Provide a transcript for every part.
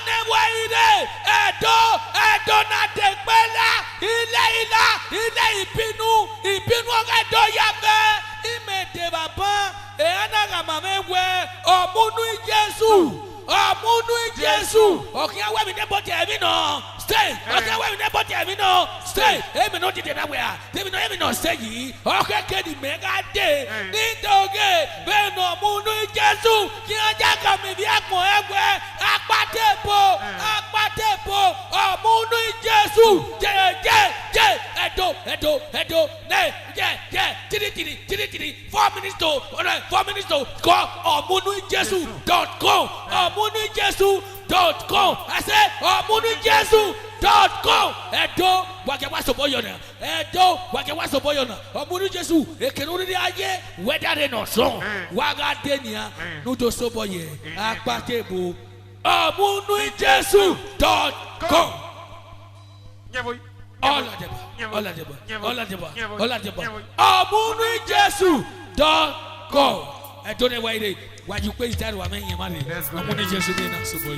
ne waire edo na degbela ile ìbínú edo yabe imede baba ana gamamegwe omunu Jesu okay awe mi nebo te mi no stay okay awe mi nebo te mi no stay emi no dide na we a emi no stay yi okay kedi mega de ni doge be no omunu Jesu ki anja ka mi bi akon egwe apatepo omunu Jesu je edo ne tiri 4 minutes to go omunujesu.com omunujesu.com I say omunujesu.com edo wakewa soboyona omunujesu ekenuri aye wedare no so waga denia nudo soboye apatebo omunujesu.com all omunujesu.com I don't know why you pay that one man money. I'm going to just be not so boy.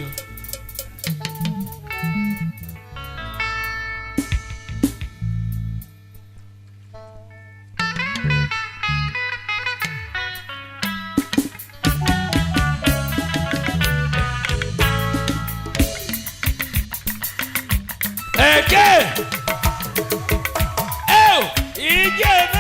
Again. Oh, again.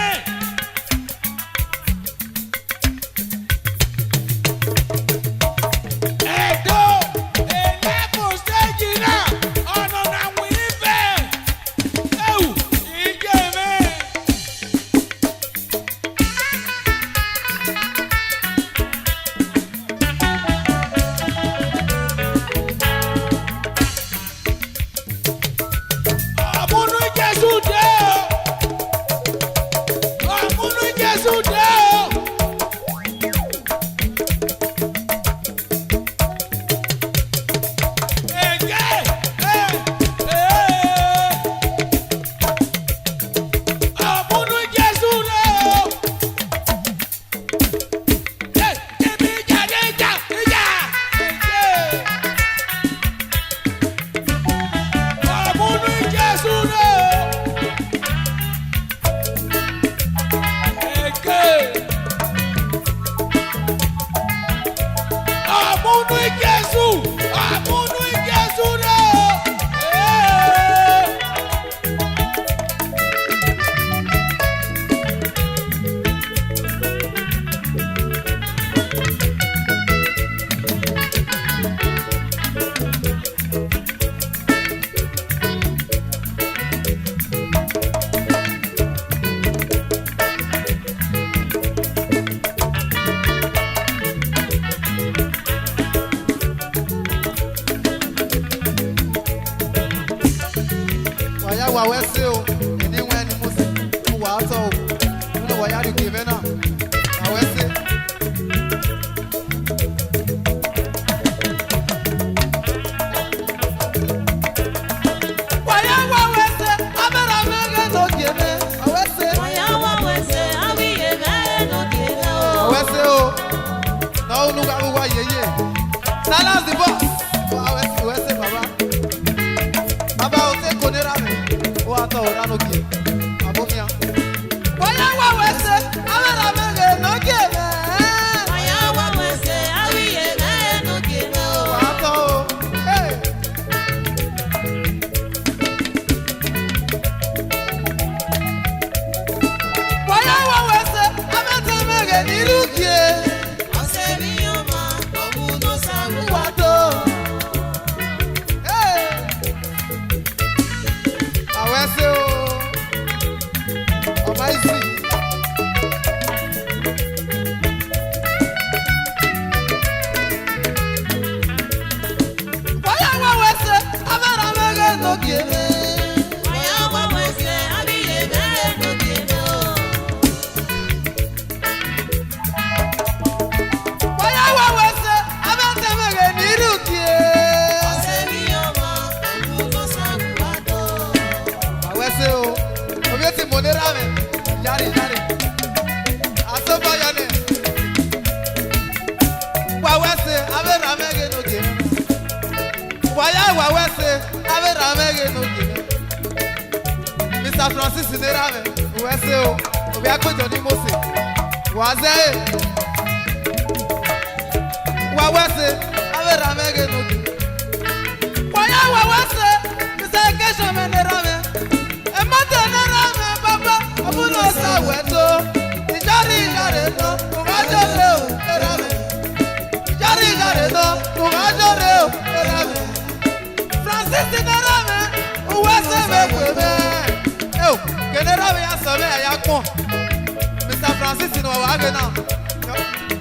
Waya wawese, avera mege no give. Mr. Francis Nerame, wese o, obi akojo ni Mose. Waze. Wawese, avera mege no give. Waya wawese, Mr. Kesho Nerame. Emate Nerame, Papa, abuno sa weto. Ijari no, ugajore o, Nerame. Ijari no, ugajore o, Nerame. Francis Nerame, uwese mekweme. Yo, Nerame ya sabe ya kon. Mr. Francis no wa ge na.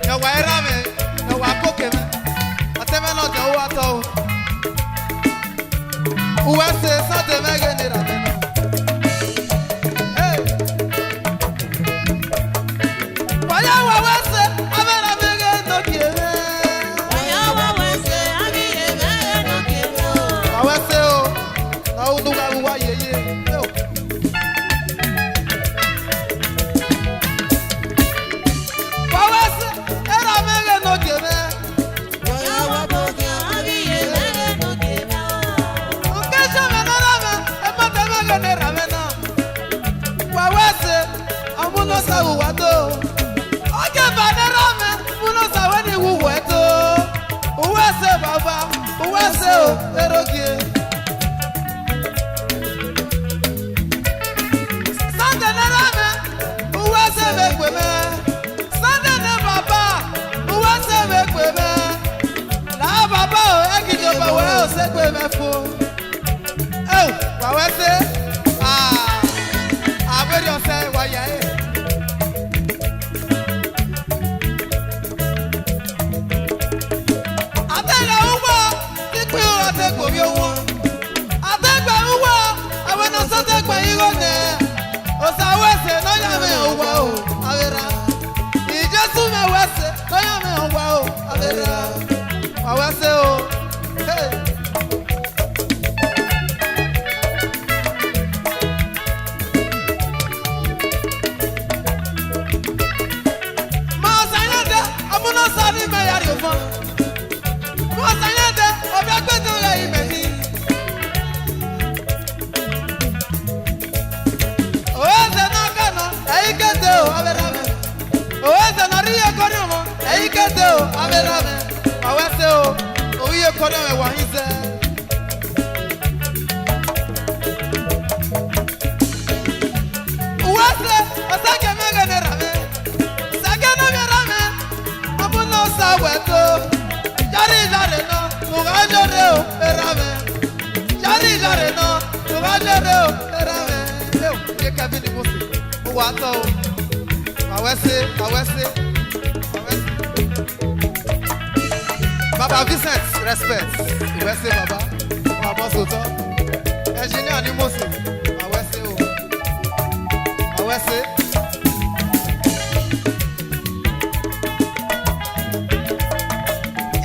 Yo wa Nerame, yo wa koke me. Ateme no je wa to. Uwese sa de mege Nerame na. Hey. Waya wa wese, avera mege no kieme. Waya wa wese, abiye mege no kieme. Wawese o, na unuga uwa yeye. Yo. Wawese, era mege no kieme. Waya wa boke, abiye mege no kieme. Ukesha menarame, emate mege nerame na. Wawese, amuno sa uwato. Oke banerame, muno sa weni uweto. Uwese baba, uwese o, erogie. Sande nerame, uwese mekweme. Sande ne baba, uwese mekweme. La baba o, ekijoba we o sekweme fo. Oh, wawese, aberi ose wayae. Atega uwa, tipu ategbo bi owo. Ategbo uwa, awe no sotegbo igone. Osawese no yame uwa o, avera. Ijesu me wese, no yame uwa o, avera. Wawese o. Hey. Masanyade, amuno sani me yari ofan. Masanyade, obi agbeto ya imeni. Oeze na kano, eyi kete o, averame. Oeze na riye koryomo, eyi kete o, averame. Awese o, oyiye koryomo wahise. Uwese, osake mege nerame. Sake no nerame, amuno sa weto. Jari no, ugajore o, erame. Jari no, ugajore o, erame. Yo, ye kabini Mose. Uwato o. Awese. Baba Vincent, respect. Uwese baba. Baba Soto. Engineer ni Mose. Awese o. Awese.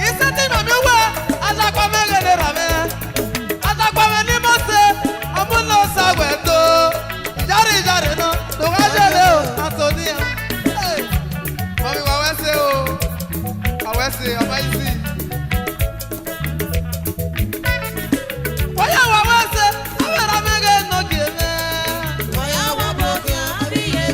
Iseti no mi wa, atakwa mege nerame. Atakwa me ni Mose, amuno sa weto. Jari no, ugajore o, Antonia. Hey. Mami wawese o. Awese, amazing. Waya wawese, avera mege no kieme. Waya wa boke, abiye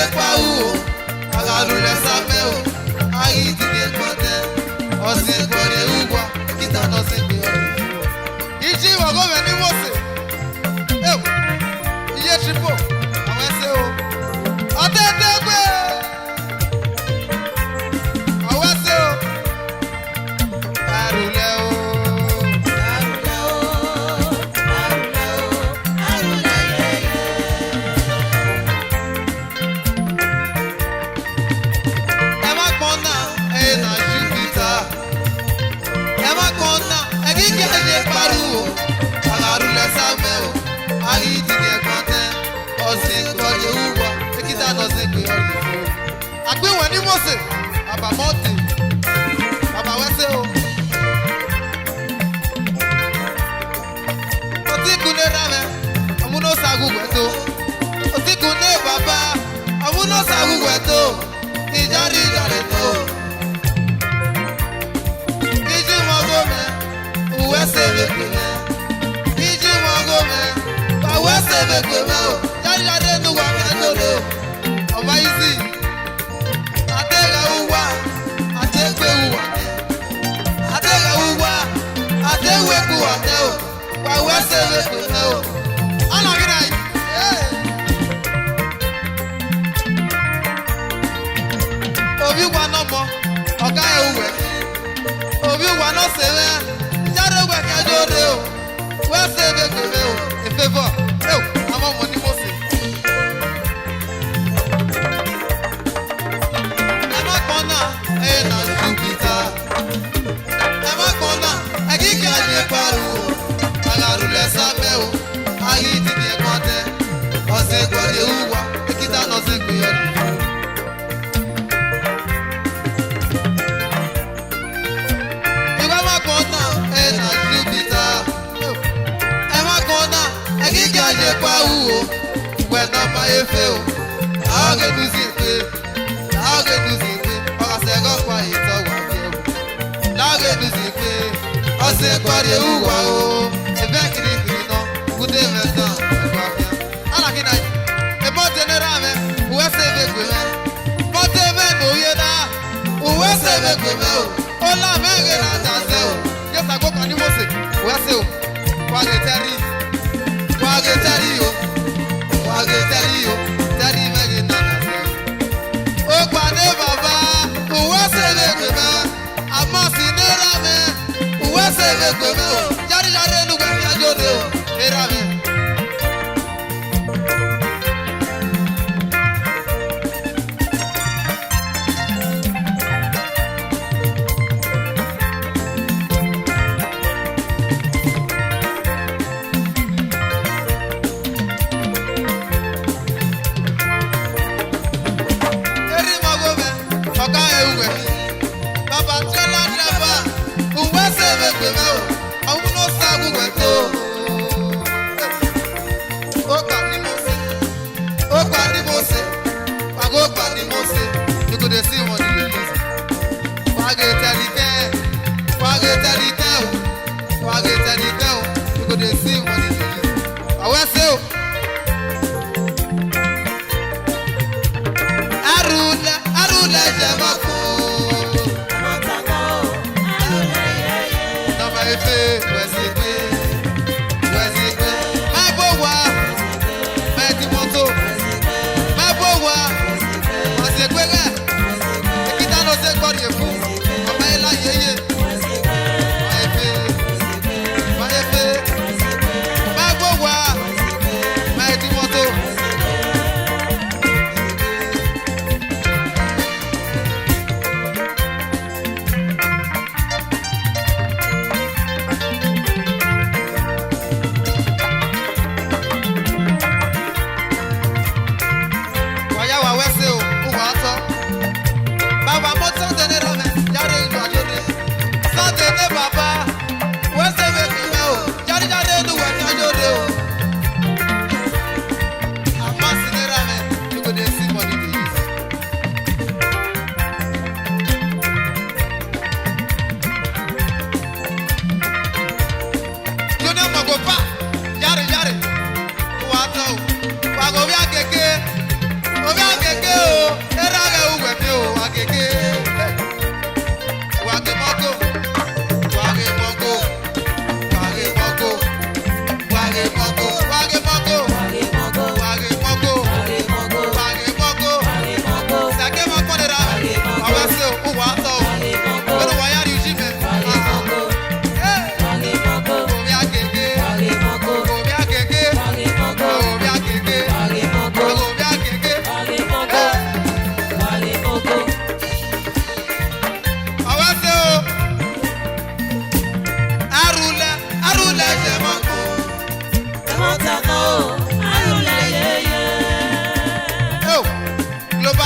j'ai pas où, agarou les sameux, aïe, tu n'es pas de, on s'est pas de ou quoi, qui t'a dansé de ici, on va venir moser. Eh, il y a chipo, on va essayer. On t'aide, quoi. On va essayer. Aruleo. Agbe wà ní Mose, bàbá mọ́tì, bàbá wẹ́sẹ̀ o. Otíkun ní ramẹ́, ọmúná sagugwẹ̀ tó. Otíkun ní bàbá, ọmúná sagugwẹ̀ tó. Ìjárí ìjàrẹ̀ tó. Ìjì mọ́gò mẹ́, òwẹ́sẹ̀ bèbè mẹ́. Ìjì mọ́gò mẹ́, òwẹ́sẹ̀ bèbè mẹ́ o. Járí ìjàrẹ̀ nù wà mẹ́ lórí o. Ọba yìí sì. Obi wa no mo, ọ̀gá ẹ̀ wẹ̀. Obi wa no sebe, jáde wẹ̀ kẹjọ de o. Wẹ́ sebe gbèmé o, efe bọ̀, ẹ̀ o, àmọ́ mo ní Mose. Ẹ má kàn náà, ẹ̀ nà Jupiter. Ẹ má kàn náà, ẹ̀ kíkẹ́ àjẹ pariwo. Agaru lẹ́sà mẹ́ o, ayé ti ní ẹ̀kọ́ tẹ́. Ọ̀sẹ̀ gbọ́dẹ̀ wúwa, èkìtà náà ṣe gbìyànjú. J'ai pas où, ouais, non, pas effet, ah, que nous y fait, ah, que nous y fait, ah, c'est quoi, il t'a oublié, là, que nous y fait, ah, c'est quoi, il est où, waouh, c'est bien qu'il est fini, non, vous devez maintenant, c'est quoi, bien, ah, la qui n'a, et bon, t'es né, mais, où est-ce que c'est que, bon, t'es même, où est là, où est-ce que c'est que, oh, la main, elle a dansé, qu'est-ce que ça, quoi, ni Mose, où est-ce que, quoi, les terribles. Wagetario, tari megi nana se. O pade baba, uwe sebe kweme, amasi nera me, uwe sebe kweme o. Jari jari nugwe mi ajode o, era me.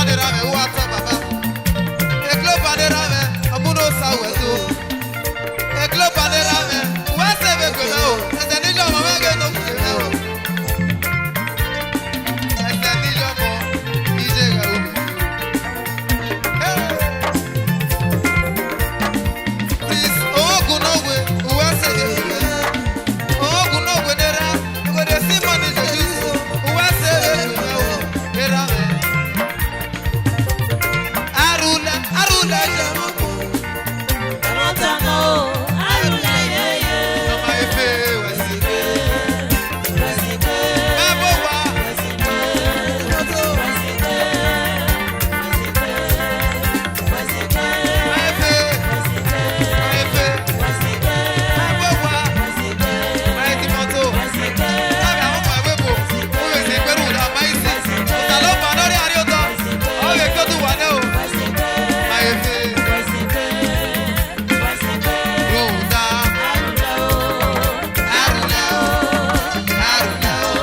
panera me wata baba. Eklo panera me amuno sawezo. Eklo panera me wase be kwena o. Ese ni jo mo me ge no kwena o. Ese ni jo mo ije ga o. Please ogunogwe wase be kwena. Ogunogwe dera go dey see money dey use. Wase be kwena o. Dera me. Arula jamako. Amotano, arula yeye. Mama efe wasike. Wasike, Mebo wa. wasike, wasike, wasike, Ma efe. wasike, Ma efe. wasike, Mebo wa. wasike, Ma eti moto. wasike, Sabe àwọn ọmọ ẹgbẹ́ bò. Ó lè ṣe pẹ̀lú ìlú àmáyísí. Òtàlọ́pàá lórí àríọ̀tọ̀. Ó lè tó tún wà náà o. wasike, Ma efe. wasike, wasike. Ròhùndá. Arula o, Arula o. Arula o.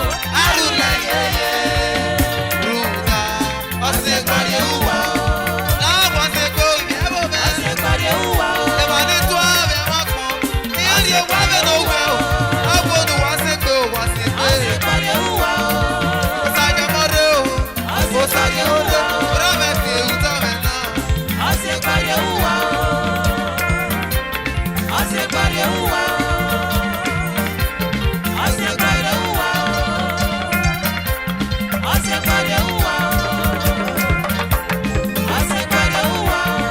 Arula yeye. Ròhùndá. Ọ̀sẹ̀ ìpàdé wùwà o. Láwọn ọ̀sẹ̀ kò ní ẹ̀bù bẹ́ẹ̀. asekore uwa o. Ẹ̀bà ní tó àbẹ̀ wọn kàn. Ìyá ni ewu àbẹ̀ náà wẹ̀ o. Láwọn ọdún wá sí pé o wá sí pé. Asekore uwa o. Òsàjẹmọ́dé o. Òsàjẹmọ́dé. Rọ́bẹ̀tì ewu tọ́mẹ̀ náà. Asekore uwa o. Asekore uwa o. Asekore uwa o. Asekore uwa o. Asekore uwa o.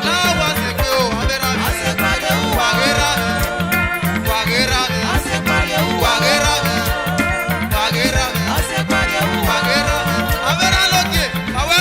Láwọn sí pé o abẹ́rẹ́ mi. Asekore uwa o. Wàgẹ́rà mi. Wàgẹ́rà mi. Asekore uwa o. Wàgẹ́rà mi. Wàgẹ́rà mi. Asekore uwa o. Wàgẹ́rà mi. Abẹ́rẹ́ lókè. Àwọn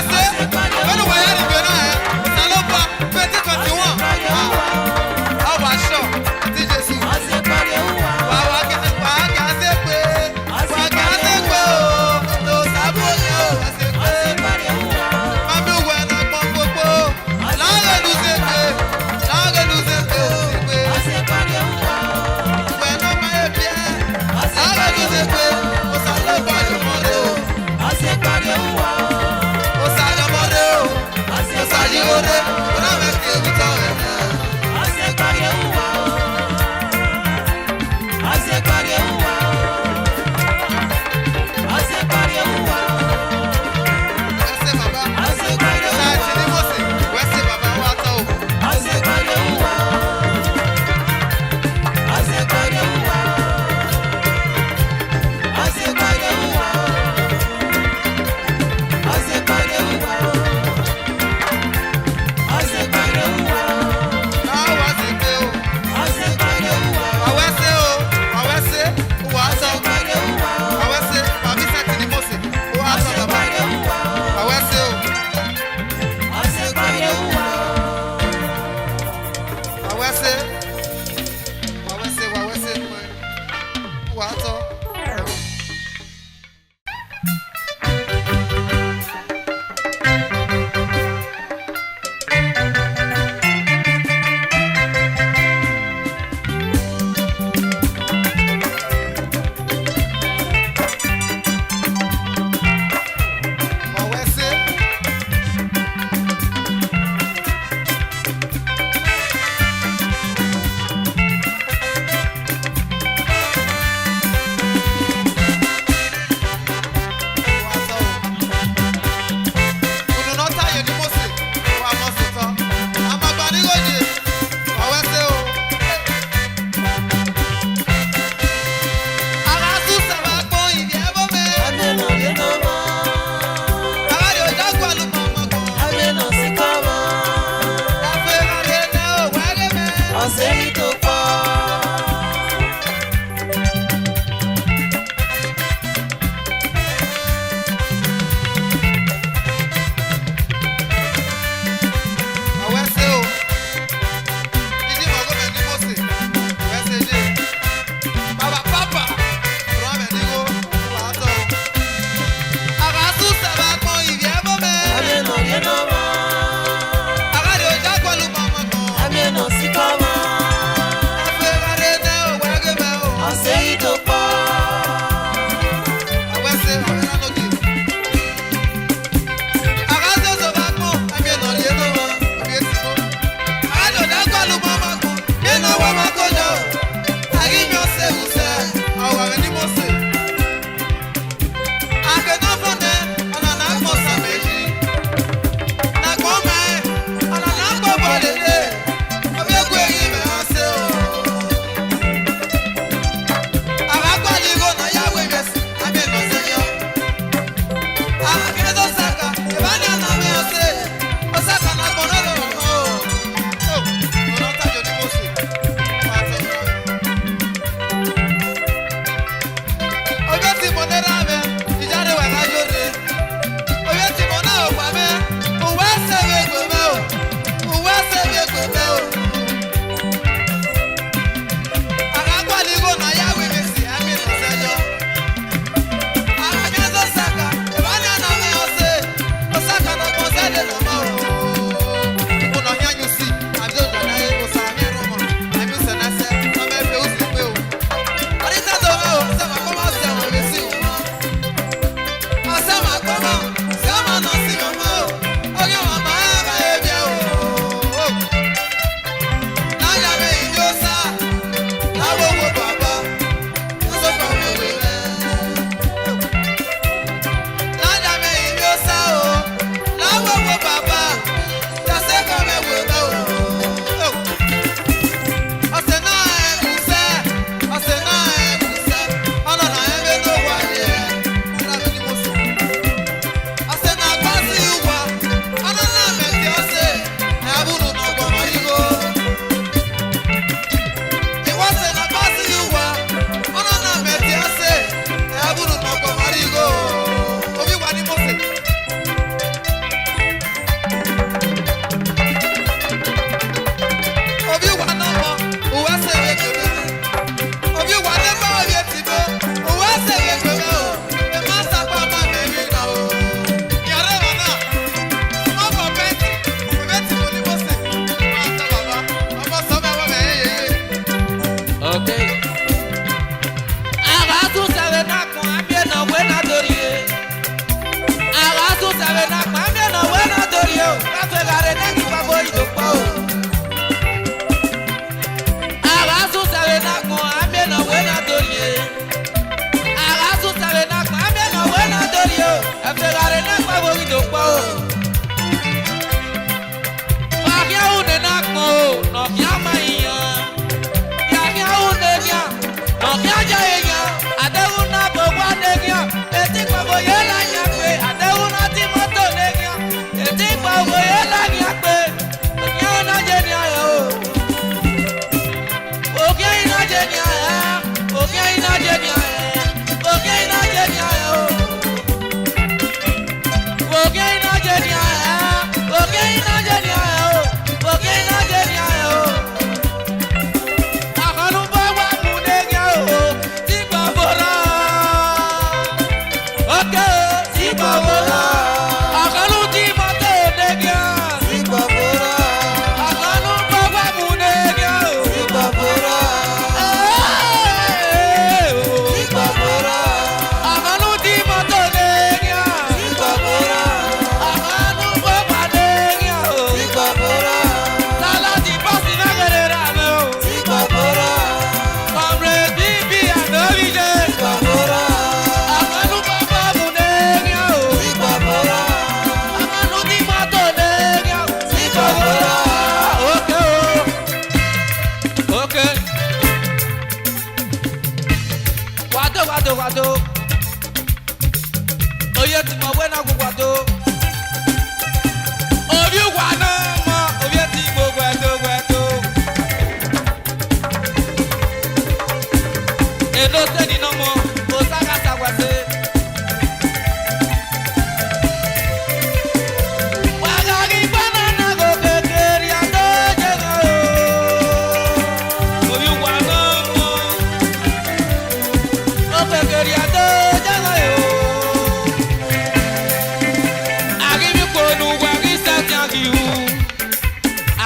ponu wagi satyangi hu.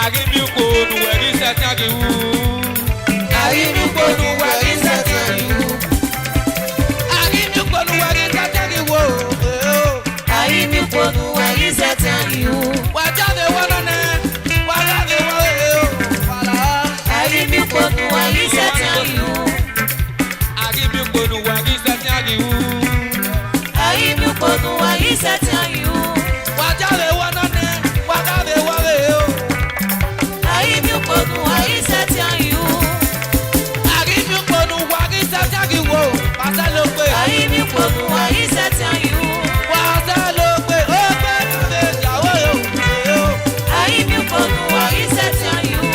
Agimi ponu wagi satyangi hu. Agimi ponu wagi satyangi hu. Agimi ponu wagi satyangi hu. Agimi ponu wagi satyangi hu. Wajade wanane, wajade wae. Agimi ponu wagi satyangi hu. Agimi ponu wagi satyangi hu. Agimi ponu wagi satyangi hu. Wajade wanane, wajade wae. Agimi ponu wagi satyangi hu. Agimi ponu wagi satyangi hu. Pasalope. Agimi ponu wagi satyangi hu. Pasalope. Ope de jawo yo. Agimi ponu wagi satyangi hu.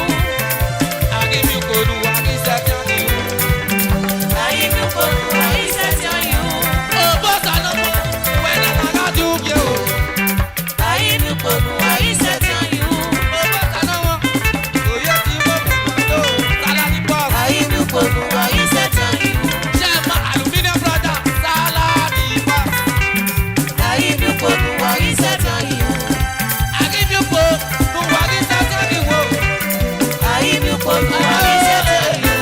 Agimi ponu wagi satyangi hu. Agimi ponu wagi satyangi hu. Obo sanomo. Wena magadu yo. Agimi ponu wagi satyangi hu. Obo sanomo. Oye ti mo mo. Saladi boss. Agimi ponu wagi satyangi hu. Shema aluminium brother. Saladi boss. Agimi ponu wagi satyangi hu. Agimi ponu wagi satyangi hu. Agimi ponu wagi satyangi hu.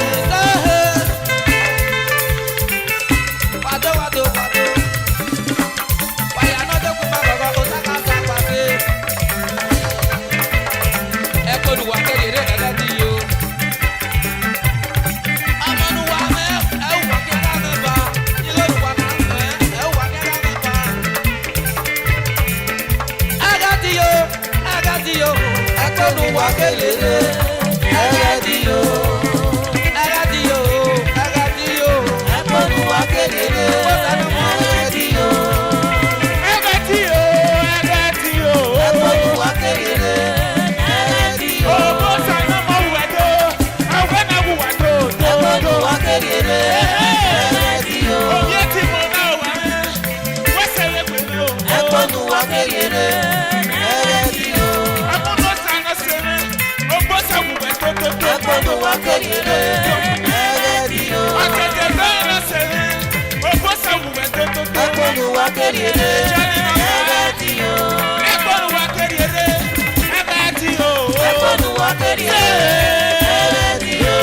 Wado wado wado. Waya no de kuma gogo osaka sapase. Ekonu wa kejere elati yo. Amanu wa me e wa kera me ba. Ile wa na me e wa kera me ba. Agati yo. Ekonu wa kejere elati yo. Agati yo. Ekonu wa kelele. Agati yo. Ekonu wa kelele. Agati yo. Ekonu wa kelele. Agati yo. Ekonu wa kelele. Agati yo. Ekonu wa kelele. Agati yo. Ekonu wa kelele. Agati yo. Ekonu wa kelele. Agati yo.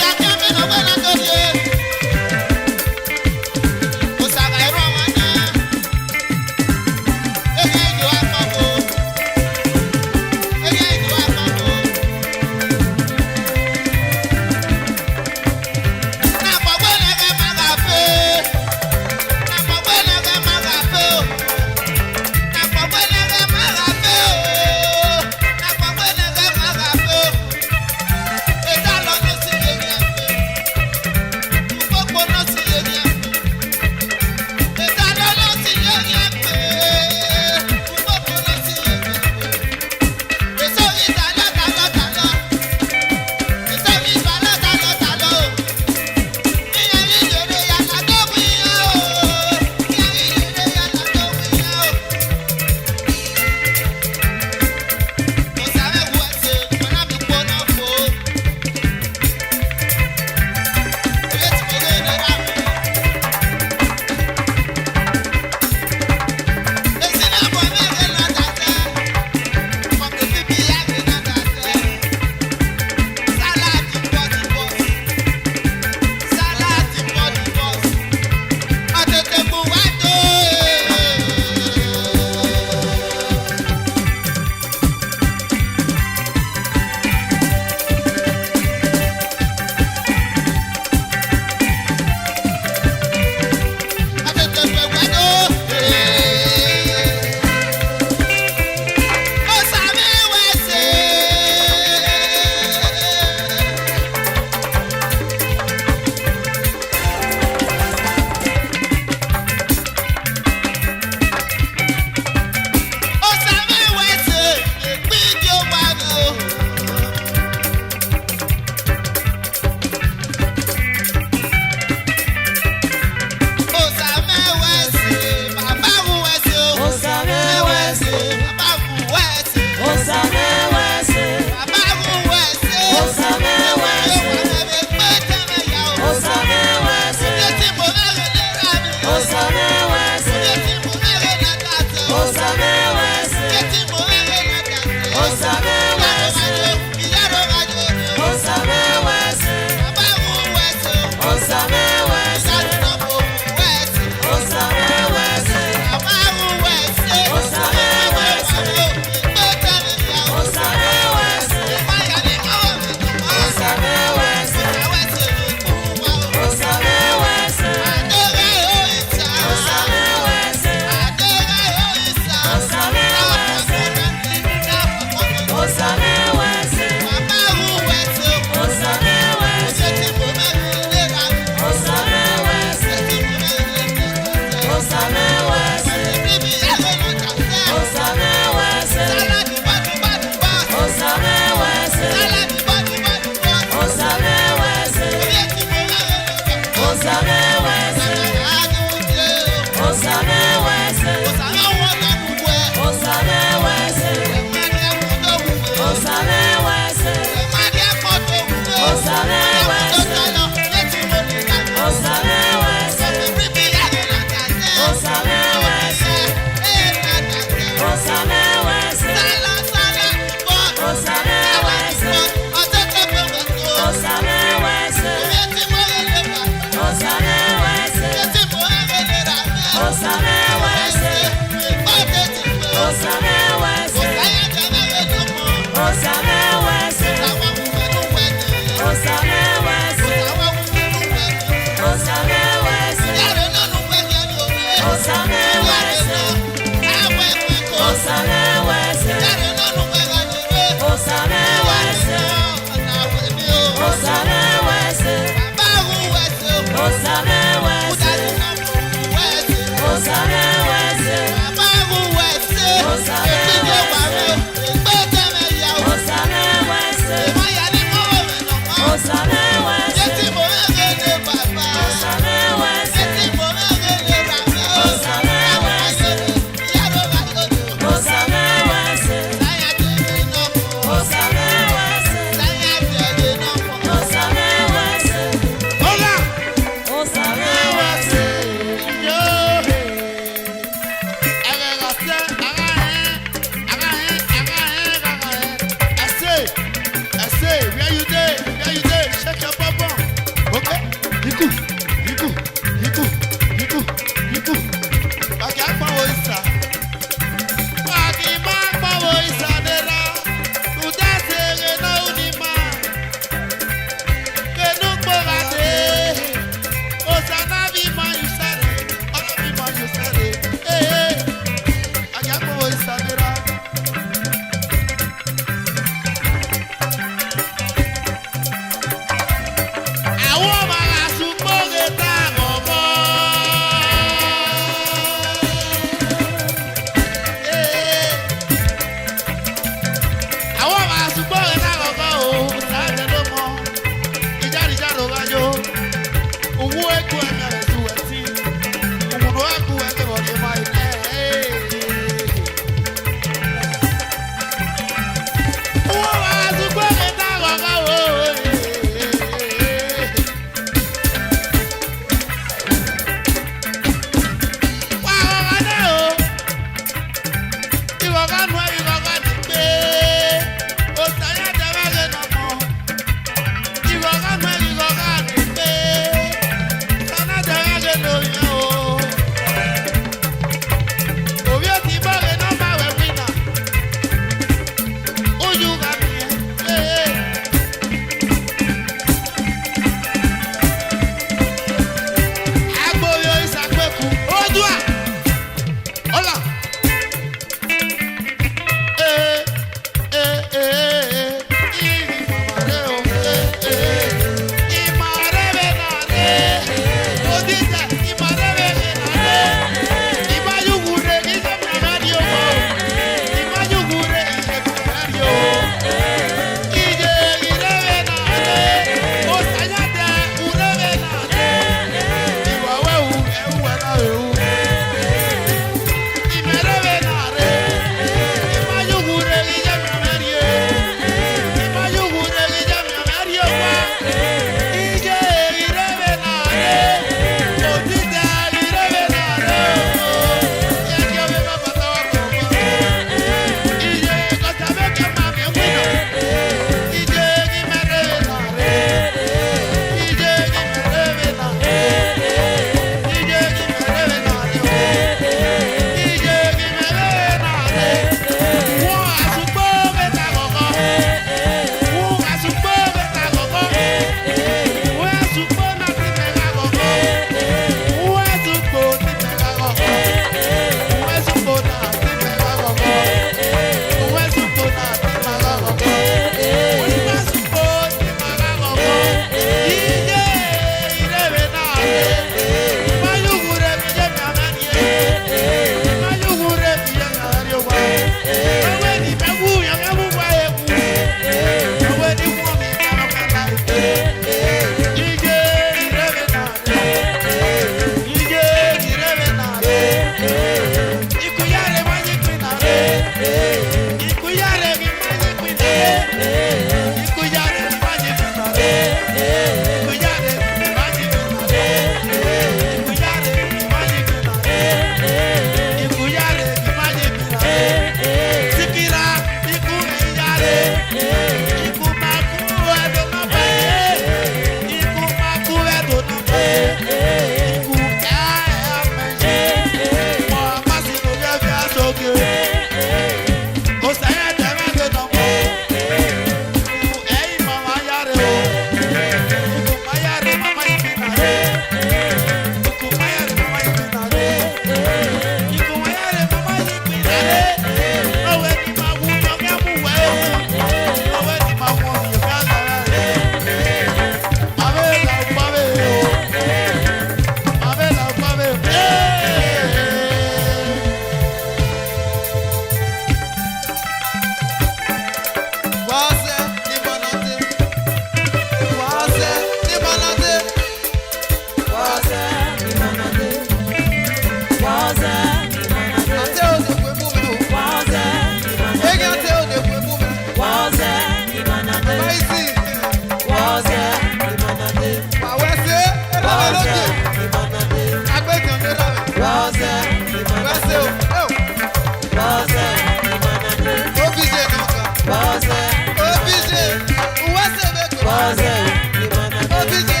Bọ́sẹ̀ ìmọ̀nàdé. Obìṣe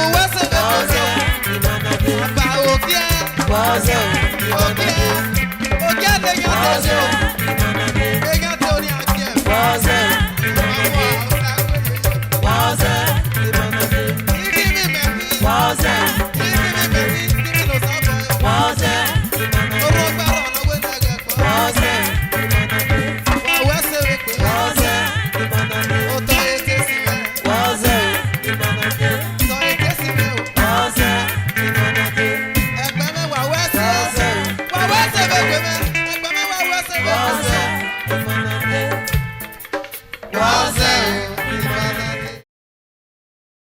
òwe ṣe Bọ́sẹ̀ bẹ́ẹ̀ ìmọ̀nàdé. àgbà òkè Bọ́sẹ̀ òkè ìmọ̀nàdé. òkè lè yàn lọ́sọ̀.